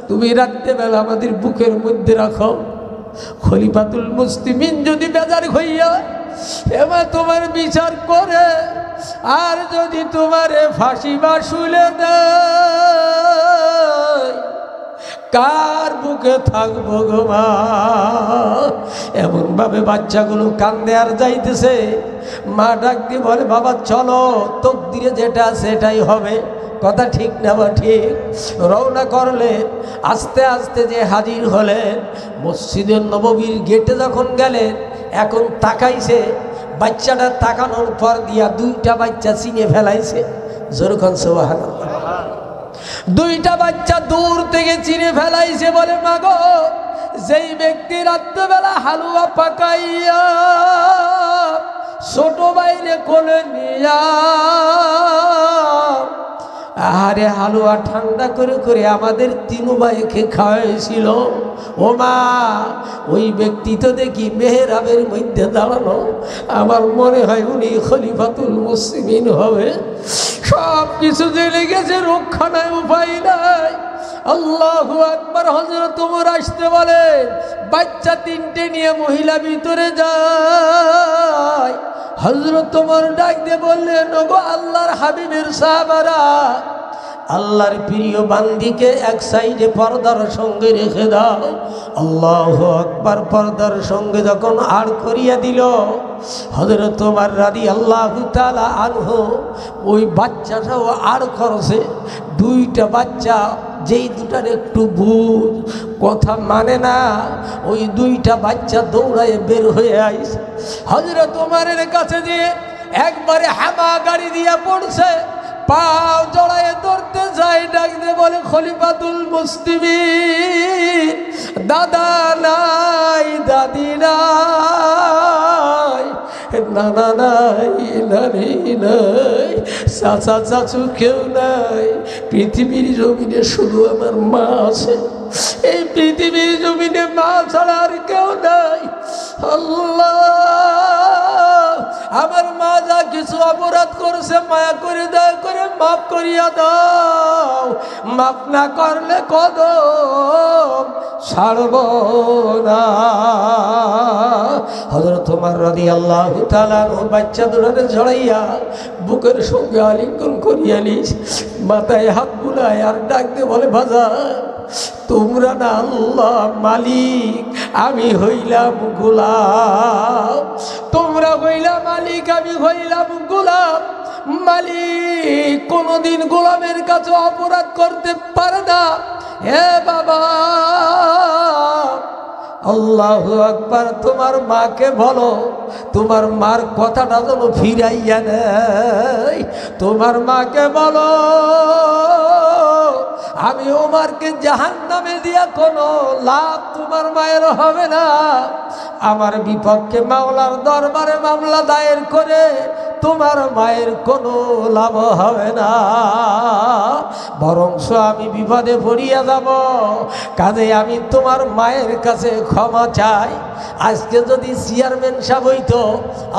তুমি রাত্রেবেলা আমাদের বুকের মধ্যে রাখো। খলিফাতুল মুসলিমিন যদি বেজার হইয়া এবার তোমার বিচার করে, আর যদি তোমারে ফাঁসি বা শুলে দেয়, কার বুকে থাকবো গো মা? এমনভাবে বাচ্চাগুলো কান্দে আর যাইতেছে। মা ডাক দিয়ে বলে বাবা চলো, তকদিরে যেটা সেটাই হবে। কথা ঠিক না বা ঠিক? রওনা করলে আস্তে আস্তে যে হাজির হলেন মসজিদের নববীর গেটে যখন গেলেন, এখন তাকাইছে, বাচ্চাটা তাকানোর পর দিয়া 2টা বাচ্চা চিনে ফেলাইছে। জোরখান সুবহানাল্লাহ। 2টা বাচ্চা দূর থেকে চিনে ফেলাইছে। বলে মা গো, যেই ব্যক্তি রাত্রেবেলা হালুয়া পাকাইয়া ছোট বাইরে কোলে নিয়া, আরে হালুয়া ঠান্ডা করে করে আমাদের 3 ভাইকে খাওয়াইছিল, ও মা, ওই ব্যক্তি তো দেখি মেহরাবের মধ্যে দাঁড়ানো। আমার মনে হয় উনি খলিফাতুল মুসলিমিন হবে। সব কিছু জেনে গেছে, রক্ষা নাই, উপায় নাই। আল্লাহু আকবার। হযরত ওমর আসতে বলেন, বাচ্চা 3টে নিয়ে মহিলা ভিতরে যায়। হযরত ওমর ডাক দিয়ে বললেন, ওগো আল্লাহর হাবিবের সাহাবারা, আল্লাহর প্রিয় বান্দিকে এক সাইডে পর্দার সঙ্গে রেখে দাও। আল্লাহু আকবার। পর্দার সঙ্গে যখন আড় করিয়া দিল, হযরত ওমর রাদিয়াল্লাহু তাআলা আনহু ওই বাচ্চাটাও আড় করছে। 2টা বাচ্চা, যেই 2টার একটু বুঝ, কথা মানে না, ওই 2টা বাচ্চা দৌড়ায় বের হয়ে আইছে। হযরত ওমরের কাছে দিয়ে একবারে হামা গাড়ি দিয়া পড়ছে, পাও জড়ায় ধরতে যায়, ডাকতে বলে খলিফাতুল মুসলিমিন, দাদা নাই, দাদি নাই, নানা নাই, নানি নাই, চাচা চাচু কেউ নাই। পৃথিবীর জমিনে শুধু আমার মা আছে। এই পৃথিবীর জমিনে মা ছাড়া আর কেউ নাই। আল্লাহ, আমার মা যা কিছু অপরাধ করেছে, মায়া করে দয়া করে মাফ করিয়া দাও। মাফ না করলে কদম ছাড়ব না। হযরত ওমর রাদিয়াল্লাহু তাআলা বাচ্চা দুটারে ঝড়াইয়া বুকের সঙ্গে আলিঙ্গন করিয়া নিস, মাথায় হাত বুলায় আর ডাক দিয়ে বলে, বাজার, তোমরা না আল্লাহ মালিক, আমি হইলাম গোলাম। তোমরা হইলা মালিক, আমি হইলাম গোলাম। মালিক কোনদিন গোলামের কাছে অপরাধ করতে পারে না। হে বাবা, আল্লাহু আকবার। তোমার মাকে বলো, তোমার মার কথাটা যেন ফিরাইয়া নেয়। তোমার মাকে বলো, আমি ওমরকে জাহান্নামে দিয়া কোনো লাভ তোমার মায়ের হবে না। আমার বিপক্ষে মাওলার দরবারে মামলা দায়ের করে তোমার মায়ের কোনো লাভ হবে না, বরংস আমি বিপদে পড়িয়া যাব। কাজে আমি তোমার মায়ের কাছে ক্ষমা চাই। আজকে যদি চেয়ারম্যান সাহেব হইতো,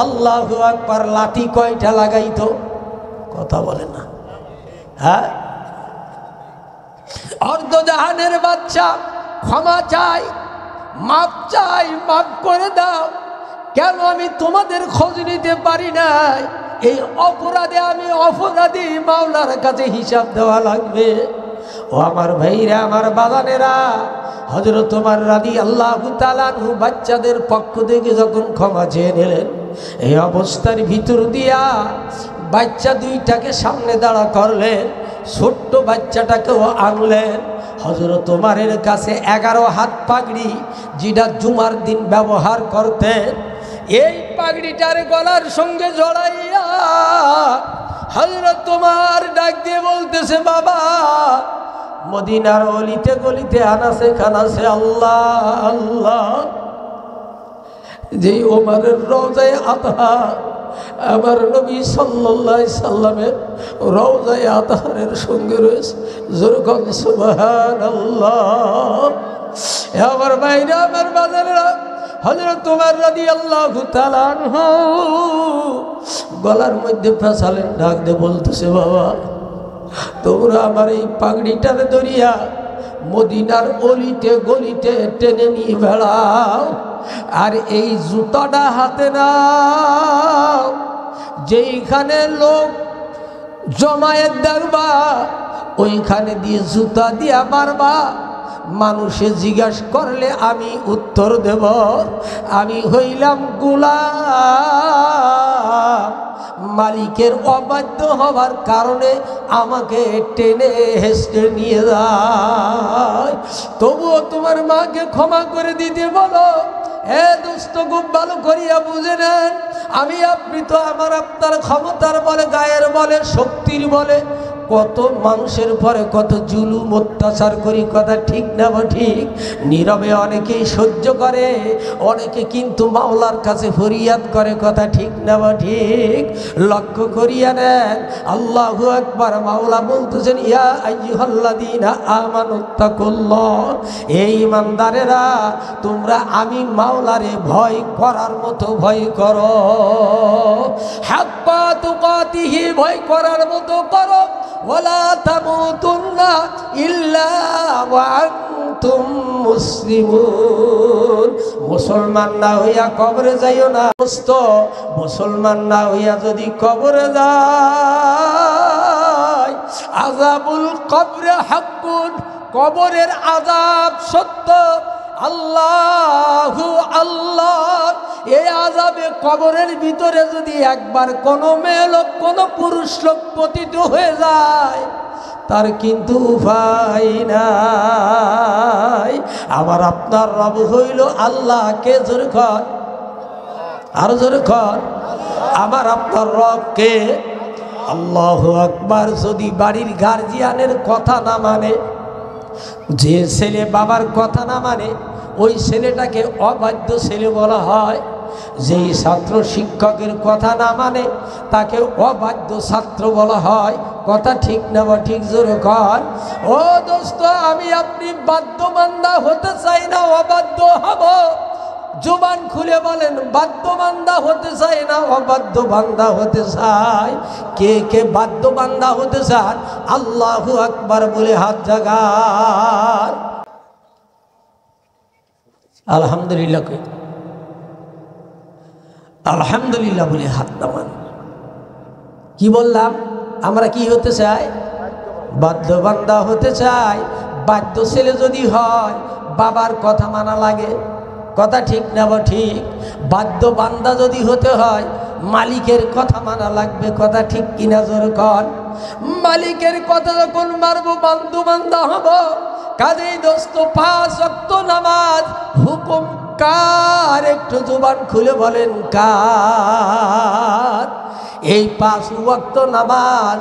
আল্লাহু আকবার, লাঠি কয়টা লাগাইতো? কথা বলে না, হ্যাঁ? অর্ধজাহানের বাচ্চা ক্ষমা চাই, মাপ চাই, মাপ করে দাও। কেন আমি তোমাদের খোঁজ নিতে পারি নাই? এই অপরাধে আমি অপরাধী, মাওলার কাছে হিসাব দেওয়া লাগবে। ও আমার ভাইরা, আমার বাগানেরা, হযরত ওমর রাদিয়াল্লাহু তাআলা আনহু বাচ্চাদের পক্ষ থেকে যখন ক্ষমা চেয়ে নিলেন, এই অবস্থার ভিতর দিয়া বাচ্চা দুইটাকে সামনে দাঁড়া করলেন, ছোট্ট বাচ্চাটাকেও আনলেন। হযরত ওমরের কাছে 11 হাত পাগড়ি, যেটা জুমার দিন ব্যবহার করতেন, এই পাগড়িটার গলার সঙ্গে জড়াইয়া হযরত ওমর ডাক দিয়ে বলতেছে, বাবা, মদিনার অলিতে গলিতে আনাসে খানাসে আল্লাহ আল্লাহ, যেই ওমরের রওজায়ে আতহার আমার নবী সাল্লাল্লাহু আলাইহি সাল্লামের রওজায়ে আতহারের সঙ্গে রয়েছে। জোরকন সুবহানাল্লাহ। আমার ভাইরা, আমার বাজারেরা, হযরত ওমর রাদিয়াল্লাহু তাআলা আনহু গলার মধ্যে ফেসালেন, ডাক দিয়ে বলতেছে, বাবা, তোমরা আমার এই পাগড়িটারে ধরিয়া মদিনার অলিতে গলিতে টেনে নিয়ে বেড়াও, আর এই জুতাটা হাতে নাও। যেইখানে লোক জমায়েত দেখবা, ওইখানে দিয়ে জুতা দিয়া মারবা। মানুষে জিজ্ঞাসা করলে আমি উত্তর দেব, আমি হইলাম গোলাম, মালিকের অবাধ্য হবার কারণে আমাকে টেনে হেসড়ে নিয়ে যায়। তবুও তোমার মাকে ক্ষমা করে দিতে বলো। এ দোস্ত, খুব ভালো করিয়া বুঝে নেন, আমি আপনি তো আমার আপনার ক্ষমতার বলে, গায়ের বলে, শক্তির বলে কত মানুষের পরে কত জুলুম অত্যাচার করি, কথা ঠিক না বা ঠিক? নীরবে অনেকেই সহ্য করে, অনেকে কিন্তু মাওলার কাছে ফরিয়াদ করে, কথা ঠিক না বা ঠিক? লক্ষ্য করিয়া নেন, আল্লাহু আকবার। মাওলা বলতেছেন, ইয়া আইয়ুহাল্লাযীনা আমানুত্তাকুল্লাহ, এই ঈমানদারেরা, তোমরা আমি মাওলারে ভয় করার মতো ভয় করো, হাক্কা তুকাতিহি, ভয় করার মতো করো। ওয়ালা তামুতুন্না ইল্লা ওয়া আনতুম মুসলিমুন, মুসলমান না হইয়া কবরে যাইও না। দোস্ত, মুসলমান না হইয়া যদি কবরে যায়, আযাবুল কবরে হাক্কুন, কবরের আযাব সত্য। আল্লাহু আল্লাহ, এই আযাবে কবরের ভিতরে যদি একবার কোনো মেয়ে লোক, কোনো পুরুষ লোক পতিত হয়ে যায়, তার কিন্তু উপায় নাই। আমার আপনার রব হইল আল্লাহ। কে? জোরে কর, আরো জোরে কর। আমার আপনার রব কে? আল্লাহু আকবার। যদি বাড়ির গার্জিয়ানের কথা না মানে, যে ছেলে বাবার কথা না মানে, ওই ছেলেটাকে অবাধ্য ছেলে বলা হয়। যেই ছাত্র শিক্ষকের কথা না মানে, তাকে অবাধ্য ছাত্র বলা হয়। কথা ঠিক না বা ঠিক? জোরে কর। ও দোস্ত, আমি আপনি বাধ্যবান্ধা হতে চাই না, অবাধ্য হব। জবান খুলে বলেন, বাধ্যবান্ধা হতে চাই না, অবাধ্য বান্দা হতে চাই? কে কে বাধ্য বান্দা হতে চান? আল্লাহু আকবার বলে হাত জাগান। আলহামদুলিল্লাহ, আলহামদুলিল্লাহ বলে হাত নামান। কি বললাম? আমরা কি হতে চাই? বাধ্য বান্দা হতে চাই। বাধ্য ছেলে যদি হয়, বাবার কথা মানা লাগে। কথা ঠিক না বা ঠিক? বাধ্য বান্দা যদি হতে হয়, মালিকের কথা মানা লাগবে। কথা ঠিক কিনা? জোর কর। মালিকের কথা যখন মারবো, বাধ্য বান্দা হব। কাজেই দোস্ত, 5 ওয়াক্ত নামাজ হুকুম কার? একটু জবান খুলে বলেন, কার? এই 5 ওয়াক্ত নামাজ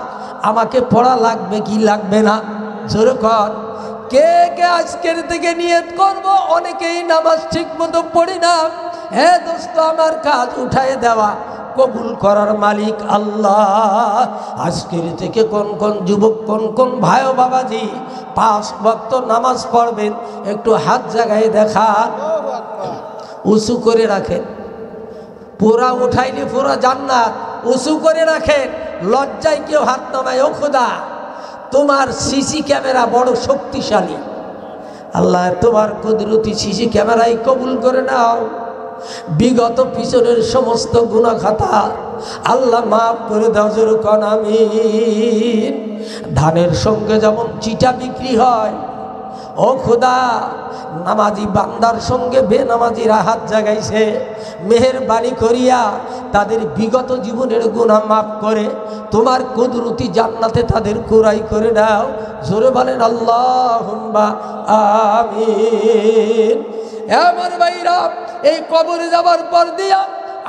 আমাকে পড়া লাগবে কি লাগবে না? জোরে কর। কে কে আজকের থেকে নিয়ত করব? অনেকেই নামাজ ঠিক মতো পড়ি না। হ্যাঁ দোস্ত, আমার কাজ উঠায় দেওয়া। কবুল করার মালিক আল্লাহ। আজকের থেকে কোন কোন যুবক, কোন কোন ভাই ও বাবাজি 5 ওয়াক্ত নামাজ পড়বেন, একটু হাত জাগায় দেখান, উঁচু করে রাখেন। পুরা উঠাইলে পুরা জান্নাত, উঁচু করে রাখেন। লজ্জায় কেউ হাত নামায়। ও খোদা, তোমার সিসি ক্যামেরা বড় শক্তিশালী, আল্লাহ তোমার কুদরতি সিসি ক্যামেরাই কবুল করে নাও। বিগত পিছনের সমস্ত গুনাহ খাতা আল্লাহ মাফ করে দাও, জোরে কোন আমিন। ধানের সঙ্গে যেমন চিটা বিক্রি হয়, ও খোদা নামাজি বান্দার সঙ্গে বেনামাজিরা হাত জাগাইছে, মেহেরবানি করিয়া তাদের বিগত জীবনের গুনাহ মাফ করে তোমার কুদরতি জান্নাতে তাদের কুরাই করে দাও। জোরে বলেন আল্লাহুম্মা আমিন। আমার ভাইরা, এই কবরে যাবার পর দিয়া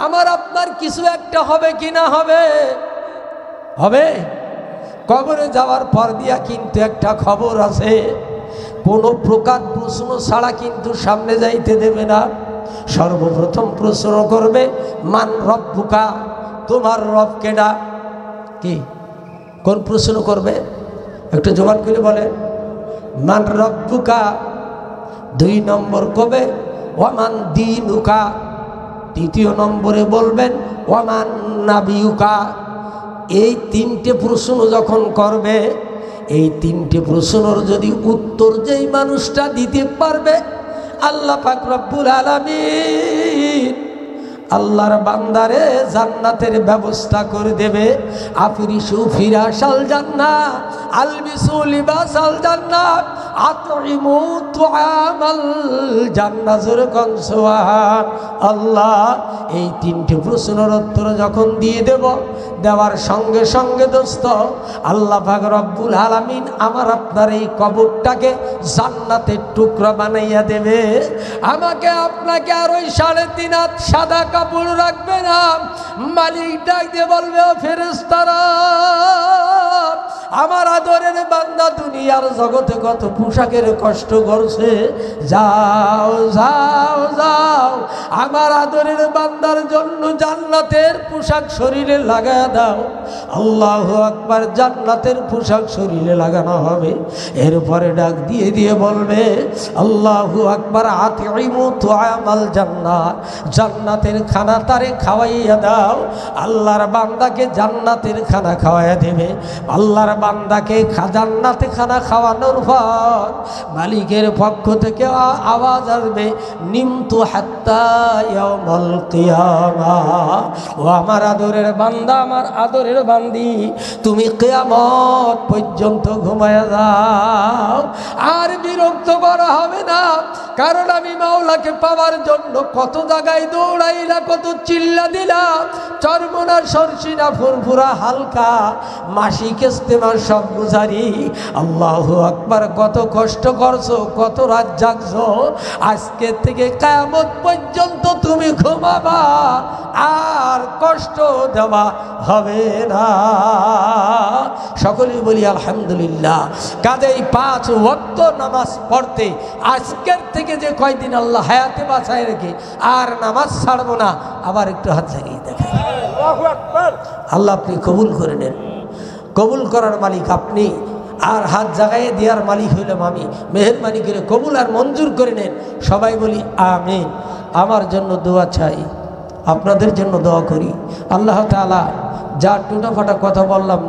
আমার আপনার কিছু একটা হবে কি না হবে? হবে। কবরে যাওয়ার পর দিয়া কিন্তু একটা খবর আছে, কোনো প্রকার প্রশ্ন ছাড়া কিন্তু সামনে যাইতে দেবে না। সর্বপ্রথম প্রশ্ন করবে, মান রব্বুকা, তোমার রব কেডা? কি কোন প্রশ্ন করবে? একটু জবান করে বলে, মান রব্বুকা। 2 নম্বর কবে ওয়ামান দীনুকা। 3 নম্বরে বলবেন ওয়ামান নাবিয়ুকা। এই 3টে প্রশ্ন যখন করবে, এই 3টে প্রশ্নের যদি উত্তর যেই মানুষটা দিতে পারবে, আল্লাহ পাক রব্বুল আলামিন আল্লাহর বান্দারে জান্নাতের ব্যবস্থা করে দেবে। আফরিসু ফিরাশাল জান্নাত, আলবিসু লিবাসাল জান্নাত, আতইমু তুআমাল জান্নাত। জোরে কোন সুবহানাল্লাহ। এই 3টে প্রশ্নের উত্তর যখন দিয়ে দেব, দেওয়ার সঙ্গে সঙ্গে দোস্ত আল্লাহ পাক রব্বুল আলামিন আমার আপনার এই কবরটাকে জান্নাতের টুকরা বানাইয়া দেবে। আমাকে আপনাকে আর ওই 3.5 হাত সাদা কাপড় রাখবে না। মালিক ডাক দিয়ে বলবে, ও ফেরেশতারা, আমার আদরের বান্দা দুনিয়ার জগতে কত পোশাকের কষ্ট করছে, যাও যাও যাও আমার আদরের বান্দার জন্য জান্নাতের পোশাক শরীরে লাগায় দাও। আল্লাহু আকবার। জান্নাতের পোশাক শরীরে লাগানো হবে। এরপরে ডাক দিয়ে দিয়ে বলবে, আল্লাহু আকবার, আতিমু তুআমাল জান্নাত, জান্নাতের খানা তারে খাওয়াইয়া দাও। আল্লাহর বান্দাকে জান্নাতের খানা খাওয়াইয়া দেবে। আল্লাহর বান্দাকে জান্নাতে খানা খাওয়ানোর পর মালিকের পক্ষ থেকে আওয়াজ আসবে, নিমতু হাত্তা ইয়াউমাল কিয়ামাহ। ও আমার আদরের বান্দা, আমার আদরের বান্দি, তুমি কিয়ামত পর্যন্ত ঘুমায়া যাও। আর বিরক্ত করা হবে না, কারণ আমি মাওলাকে পাওয়ার জন্য কত জায়গায় দৌড়াইলা, কত চিল্লা দিলাম। চরমনা সরসিনা ফুরফুরা হালকা মাসিক ইস্তেমা সব গুজারি। আল্লাহু আকবার। কত কষ্ট করছো, কত রাত জাগছো। আজকে থেকে কিয়ামত পর্যন্ত তুমি ঘুমাবা, আর কষ্ট দেওয়া হবে না। সকলেই বলি আলহামদুলিল্লাহ। কাজেই 5 ওয়াক্ত নামাজ পড়তে আজকের থেকে যে কয়দিন আল্লাহ হায়াতে বাঁচায় রেখে আর নামাজ ছাড়বো না। আবার একটু হাত জাগিয়ে দেখেন। আল্লাহ আপনি কবুল করে নেন। কবুল করার মালিক আপনি, আর হাত জাগাইয়ে দেওয়ার মালিক হইলাম আমি। মেহেরবানি করে কবুল আর মঞ্জুর করে নেন। সবাই বলি আমিন। আমার জন্য দোয়া চাই, আপনাদের জন্য দোয়া করি। আল্লাহ তাআলা যা টুটাফাটা কথা বললাম